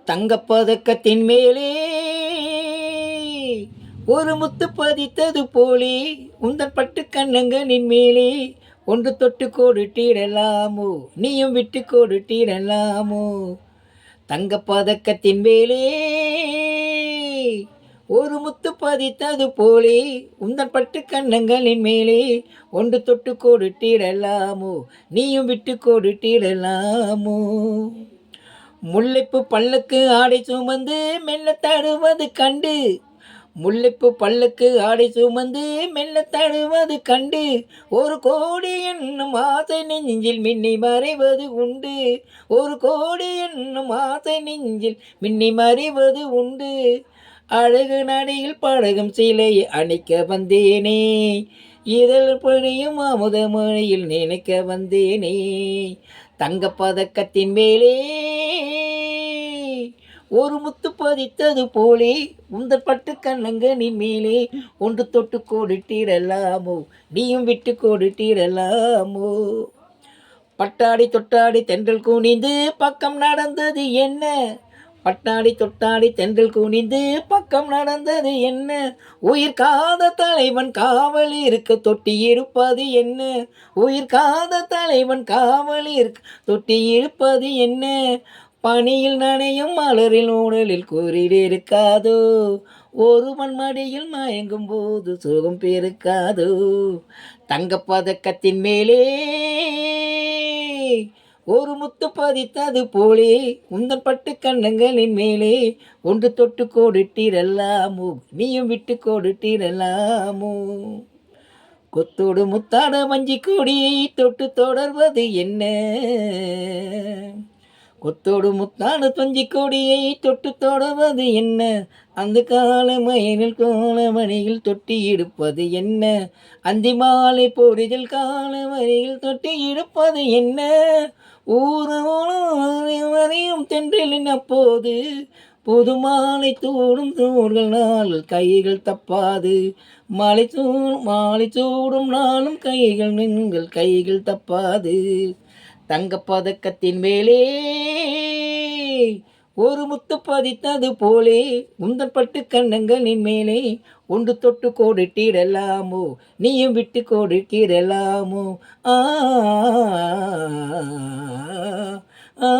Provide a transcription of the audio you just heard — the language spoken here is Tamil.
தங்கப்பதக்கத்தின் மேலே ஒரு முத்து பதித்தது போலே உந்தன் பட்டு கண்ணங்களின் மேலே ஒன்று தொட்டு கொடுத்திடலாமோ, நீயும் விட்டு கொடுத்திடலாமோ. தங்கப்பதக்கத்தின் மேலே ஒரு முத்து பதித்தது போலே உந்தன் பட்டு கண்ணங்களின் மேலே ஒன்று தொட்டு கொடுத்திடலாமோ, நீயும் விட்டு கொடுத்திடலாமோ. முல்லைப்பு பல்லுக்கு ஆடை சுமந்து மெல்ல தடுவது கண்டு, முல்லைப்பு பல்லுக்கு ஆடை சுமந்து மெல்ல தடுவது கண்டு, ஒரு கோடி என்னும் ஆசை நெஞ்சில் மின்னி மறைவது உண்டு, ஒரு கோடி என்னும் ஆசை நெஞ்சில் மின்னி மறைவது உண்டு. அழகு நடையில் பழகும் சிலையை அணைக்க வந்தேனே, இதழ் பணியும் அமுத மொழியில் நினைக்க வந்தேனே. தங்கப்பதக்கத்தின் மேலே ஒரு முத்து பதித்தது போலே உந்தன் பட்டு கண்ணங்களின் மேலே ஒன்று தொட்டு கொடுத்திடலாமோ, நீயும் விட்டு கொடுத்திடலாமோ. பட்டாடி தொட்டாடி தென்றல் குனிந்து பக்கம் நடந்தது என்ன, பட்டாடி தொட்டாடி தென்றல் குனிந்து பக்கம் நடந்தது என்ன, உயிர் காத தலைவன் காவல் இருக்க தொட்டி இருப்பது என்ன, உயிர் காத தலைவன் காவல் இருக்க தொட்டி இருப்பது என்ன. பனியில் நனையும் மலரில் ஊடலில் கூறிடு இருக்காதோ, ஒருவன் மடியில் மயங்கும் போது சுகம் பெருக்காதோ. தங்கப்பதக்கத்தின் மேலே ஒரு முத்து பதித்தது போலே உந்தன் பட்டு கண்ணங்களின் மேலே ஒன்று தொட்டு கொடுத்திடலாமோ, நீயும் விட்டு கொடுத்திடலாமோ. கொத்தோடு முத்தாட வஞ்சி கொடியை தொட்டு தொடர்வது என்ன, கொத்தோடு முத்தாடு தொஞ்சி கொடியை தொட்டு தொடர்வது என்ன, அந்த கால மயிலில் கோலமணியில் தொட்டி எடுப்பது என்ன, அந்தி மாலை பொறிதில் கால வரியில் தொட்டி எடுப்பது என்ன. வரையும் தென்றலின் அப்போது புது மாலை தூடும் தூர்கள் நாள் கைகள் தப்பாது, மாலை சூடும் நாளும் கைகள் நீங்கள் கைகள் தப்பாது. தங்கப்பதக்கத்தின் மேலே ஒரு முத்து பதித்தது போலே உந்தன் பட்டு கண்ணங்களின் மேலே ஒன்று தொட்டு கொடுத்திடலாமோ, நீயும் விட்டு கொடுத்திடலாமோ. ஆ ஆ